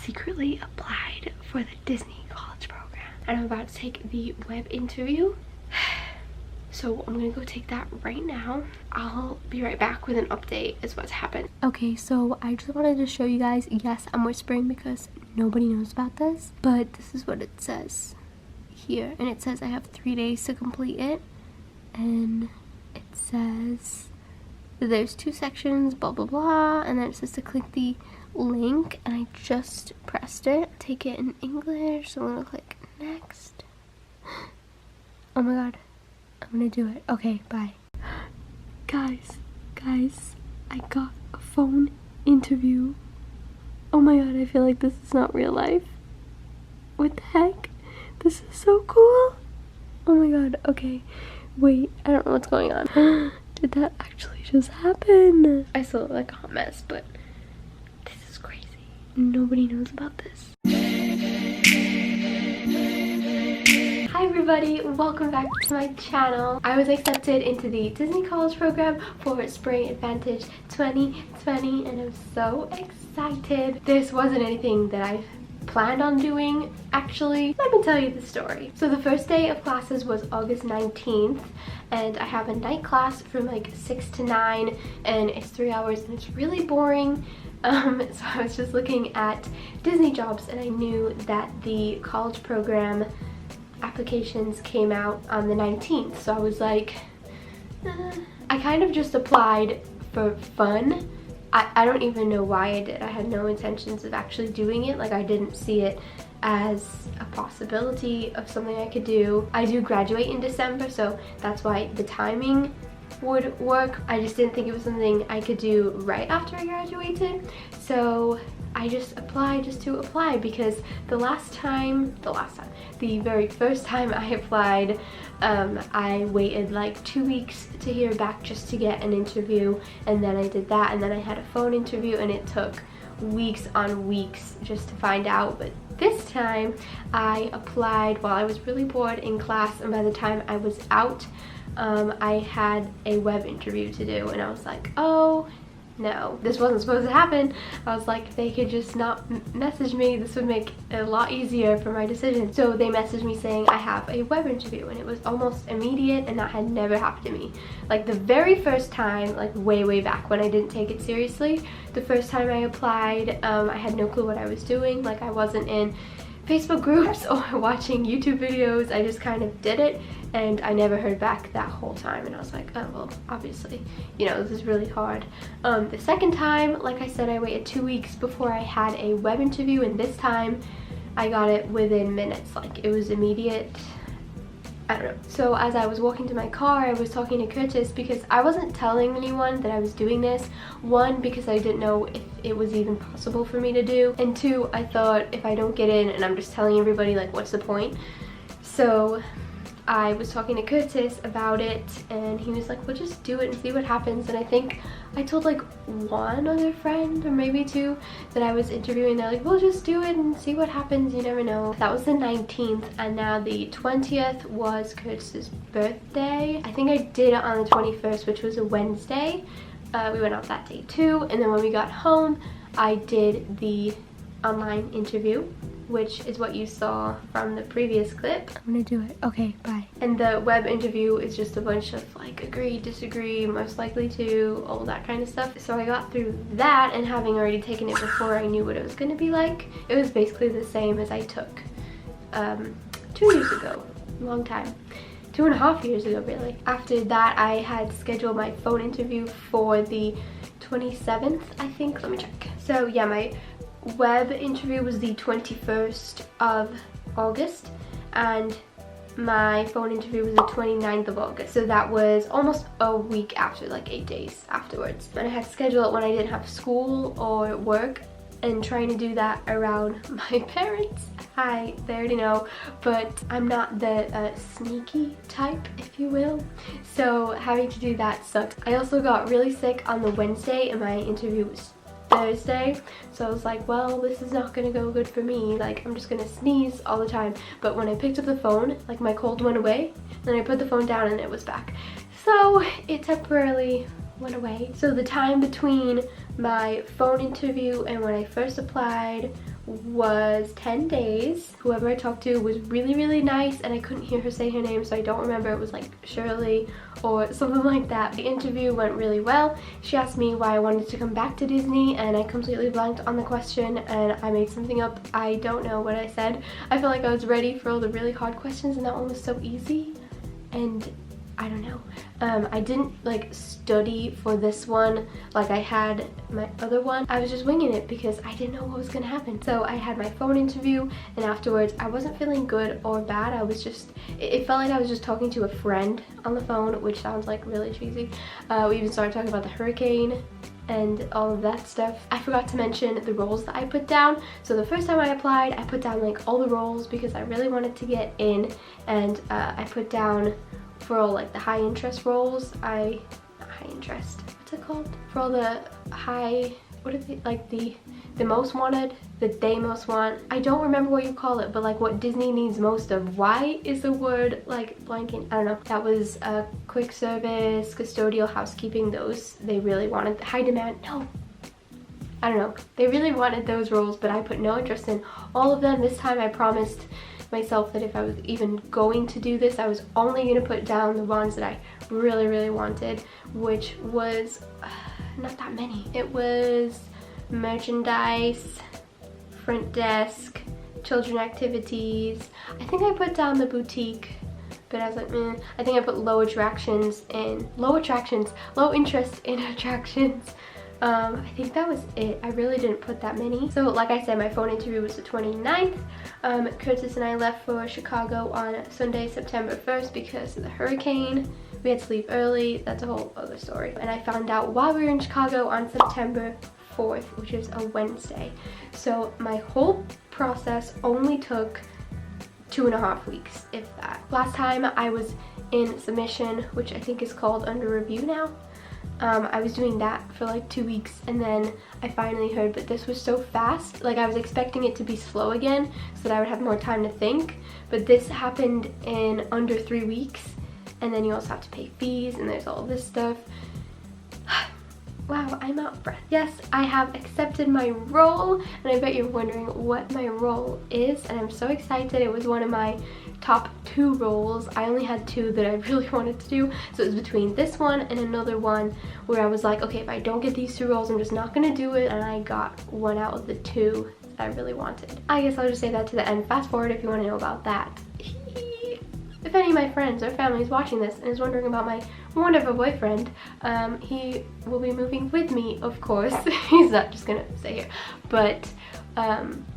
secretly applied for the Disney college program and I'm about to take the web interview. So I'm gonna go take that right now. I'll be right back with an update as what's happened. Okay, so I just wanted to show you guys, yes, I'm whispering because nobody knows about this, but this is what it says here. And it says I have 3 days to complete it. And it says there's 2 sections, blah, blah, blah. And then it says to click the link. And I just pressed it. Take it in English. So I'm gonna click next. Oh my god. I'm gonna do it. Okay, bye. Guys, I got a phone interview. Oh my god, I feel like this is not real life. What the heck? This is so cool. Oh my god, okay. Wait, I don't know what's going on. Did that actually just happen? I still look like a hot mess, but this is crazy. Nobody knows about this. Hi everybody, welcome back to my channel. I was accepted into the Disney College program for Spring Advantage 2020 and I'm so excited. This wasn't anything that I planned on doing, actually. Let me tell you the story. So the first day of classes was August 19th and I have a night class from like 6 to 9 and it's 3 hours and it's really boring. So I was just looking at Disney jobs and I knew that the college program applications came out on the 19th, so I was like, I kind of just applied for fun. I don't even know why I did. I had no intentions of actually doing it. Like, I didn't see it as a possibility of something I could do. I do graduate in December, so that's why the timing would work. I just didn't think it was something I could do right after I graduated, so I just applied just to apply because the very first time I applied, I waited like 2 weeks to hear back just to get an interview, and then I did that, and then I had a phone interview, and it took weeks on weeks just to find out. But this time I applied while I was really bored in class, and by the time I was out, I had a web interview to do, and I was like, oh no, this wasn't supposed to happen. I was like, if they could just not message me, this would make it a lot easier for my decision. So they messaged me saying I have a web interview, and it was almost immediate, and that had never happened to me. Like the very first time, like way back when I didn't take it seriously, the first time I applied, I had no clue what I was doing. Like, I wasn't in Facebook groups or watching YouTube videos. I just kind of did it, and I never heard back that whole time, and I was like, oh well, obviously, you know, this is really hard. The second time, like I said, I waited 2 weeks before I had a web interview, and this time I got it within minutes. Like, it was immediate. I don't know. So as I was walking to my car, I was talking to Curtis because I wasn't telling anyone that I was doing this. One, because I didn't know if it was even possible for me to do, and two, I thought if I don't get in and I'm just telling everybody, like, what's the point? So I was talking to Curtis about it, and he was like, well, just do it and see what happens. And I think I told like one other friend or maybe two that I was interviewing. They're like, well, just do it and see what happens, you never know. That was the 19th, and now the 20th was Curtis's birthday. I think I did it on the 21st, which was a Wednesday. We went out that day too, and then when we got home, I did the online interview, which is what you saw from the previous clip. I'm gonna do it. Okay, bye. And the web interview is just a bunch of like agree, disagree, most likely to, all that kind of stuff. So I got through that, and having already taken it before I knew what it was gonna be like, it was basically the same as I took 2 years ago. Long time. 2.5 years ago, really. After that, I had scheduled my phone interview for the 27th, I think. Let me check. So yeah, my web interview was the 21st of August, and my phone interview was the 29th of August. So that was almost a week after, like 8 days afterwards. And I had to schedule it when I didn't have school or work, and trying to do that around my parents. They already know, but I'm not the sneaky type, if you will. So having to do that sucked. I also got really sick on the Wednesday, and my interview was Thursday, so I was like, well, this is not gonna go good for me. Like, I'm just gonna sneeze all the time. But when I picked up the phone, like, my cold went away, then I put the phone down and it was back. So it temporarily went away. So the time between my phone interview and when I first applied was 10 days. Whoever I talked to was really, really nice, and I couldn't hear her say her name, so I don't remember. It was like Shirley or something like that. The interview went really well. She asked me why I wanted to come back to Disney, and I completely blanked on the question, and I made something up. I don't know what I said. I felt like I was ready for all the really hard questions, and that one was so easy, and I don't know. I didn't like study for this one like I had my other one. I was just winging it because I didn't know what was gonna happen. So I had my phone interview, and afterwards I wasn't feeling good or bad. I was just, it felt like I was just talking to a friend on the phone, which sounds like really cheesy. We even started talking about the hurricane and all of that stuff. I forgot to mention the roles that I put down. So the first time I applied, I put down like all the roles because I really wanted to get in, and I put down for all like the high interest roles, not high interest, what's it called? For all the high, what are they, like the most wanted, that they most want. I don't remember what you call it, but like what Disney needs most of. Why is the word like blanking? I don't know. That was quick service, custodial, housekeeping, those they really wanted. High demand, no. I don't know. They really wanted those roles, but I put no interest in all of them. This time I promised myself that if I was even going to do this, I was only going to put down the ones that I really, really wanted, which was not that many. It was merchandise, front desk, children activities. I think I put down the boutique, but I was like, I think I put low interest in attractions. I think that was it. I really didn't put that many. So like I said, my phone interview was the 29th. Curtis and I left for Chicago on Sunday, September 1st because of the hurricane. We had to leave early. That's a whole other story. And I found out while we were in Chicago on September 4th, which is a Wednesday. So my whole process only took 2.5 weeks, if that. Last time I was in submission, which I think is called under review now. I was doing that for like 2 weeks, and then I finally heard, but this was so fast. Like I was expecting it to be slow again so that I would have more time to think, but this happened in under 3 weeks, and then you also have to pay fees, and there's all this stuff. Wow, I'm out of breath. Yes, I have accepted my role, and I bet you're wondering what my role is, and I'm so excited. It was one of my top 2 roles. I only had 2 that I really wanted to do, so it was between this one and another one where I was like, okay, if I don't get these 2 roles, I'm just not gonna do it, and I got 1 out of the 2 that I really wanted. I guess I'll just say that to the end. Fast forward if you want to know about that. If any of my friends or family is watching this and is wondering about my wonderful boyfriend, he will be moving with me, of course. He's not just gonna stay here, but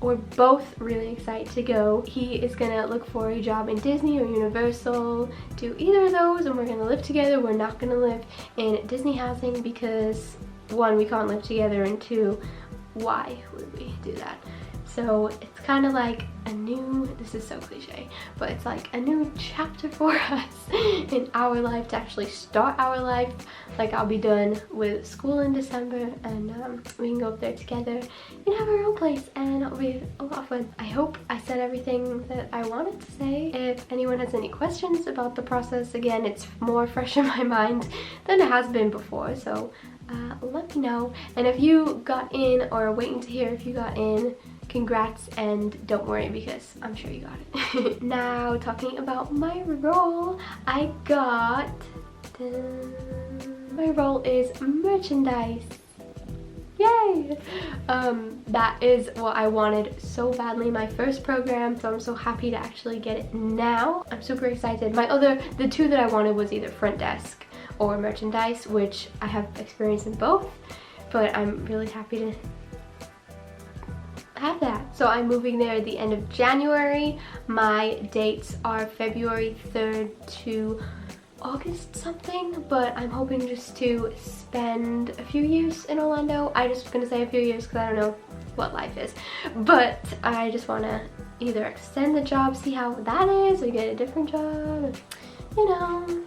we're both really excited to go. He is gonna look for a job in Disney or Universal, do either of those, and we're gonna live together. We're not gonna live in Disney housing because 1, we can't live together, and 2, why would we do that? So it's kind of like a new, this is so cliche, but it's like a new chapter for us in our life, to actually start our life. Like I'll be done with school in December, and we can go up there together and have our own place, and it'll be a lot of fun. I hope I said everything that I wanted to say. If anyone has any questions about the process, again, it's more fresh in my mind than it has been before, so let me know. And if you got in or are waiting to hear if you got in, congrats, and don't worry because I'm sure you got it. Now talking about my role, I got, my role is merchandise. Yay! That is what I wanted so badly, my first program, so I'm so happy to actually get it now. I'm super excited. The 2 that I wanted was either front desk or merchandise, which I have experience in both, but I'm really happy to have that. So I'm moving there at the end of January. My dates are February 3rd to August something, but I'm hoping just to spend a few years in Orlando. I just gonna say a few years because I don't know what life is, but I just want to either extend the job, see how that is, or get a different job. You know,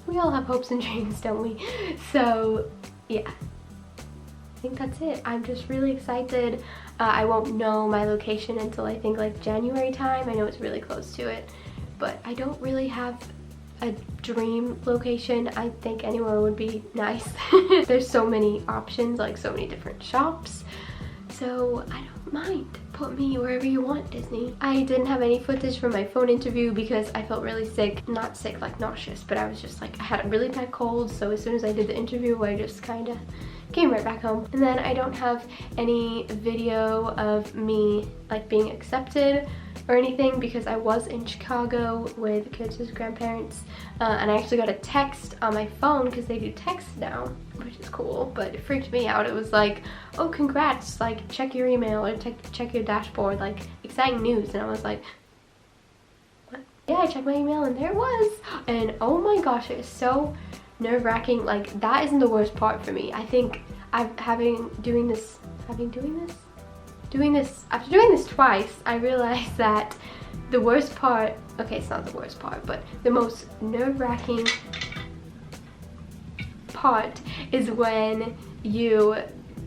we all have hopes and dreams, don't we? So yeah, I think that's it. I'm just really excited. I won't know my location until I think like January time. I know it's really close to it, but I don't really have a dream location. I think anywhere would be nice. There's so many options, like so many different shops, So I don't mind. Put me wherever you want, Disney. I didn't have any footage from my phone interview because I felt really sick. Not sick, like nauseous, but I was just like, I had a really bad cold, so as soon as I did the interview, I just kind of came right back home. And then I don't have any video of me like being accepted or anything because I was in Chicago with kids' grandparents, and I actually got a text on my phone because they do text now, which is cool, but it freaked me out. It was like, oh, congrats, like check your email or check your dashboard, like exciting news. And I was like, what? Yeah, I checked my email and there it was. And oh my gosh, it was so nerve-wracking. Like, that isn't the worst part for me. I think after doing this twice, I realized that the worst part, okay, it's not the worst part, but the most nerve-wracking part is when you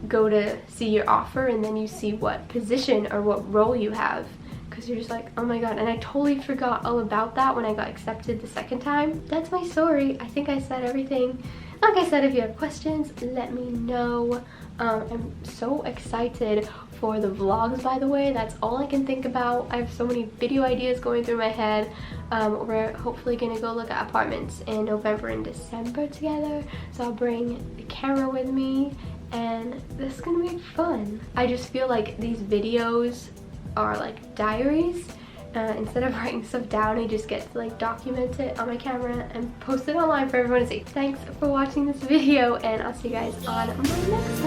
go to see your offer and then you see what position or what role you have, because you're just like, oh my god. And I totally forgot all about that when I got accepted the second time. That's my story. I think I said everything. Like I said, if you have questions, let me know. I'm so excited for the vlogs, by the way. That's all I can think about. I have so many video ideas going through my head. We're hopefully gonna go look at apartments in November and December together, so I'll bring the camera with me and this is gonna be fun. I just feel like these videos are like diaries. Instead of writing stuff down, I just get to like document it on my camera and post it online for everyone to see. Thanks for watching this video, and I'll see you guys on my next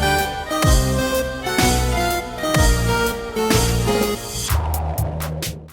one.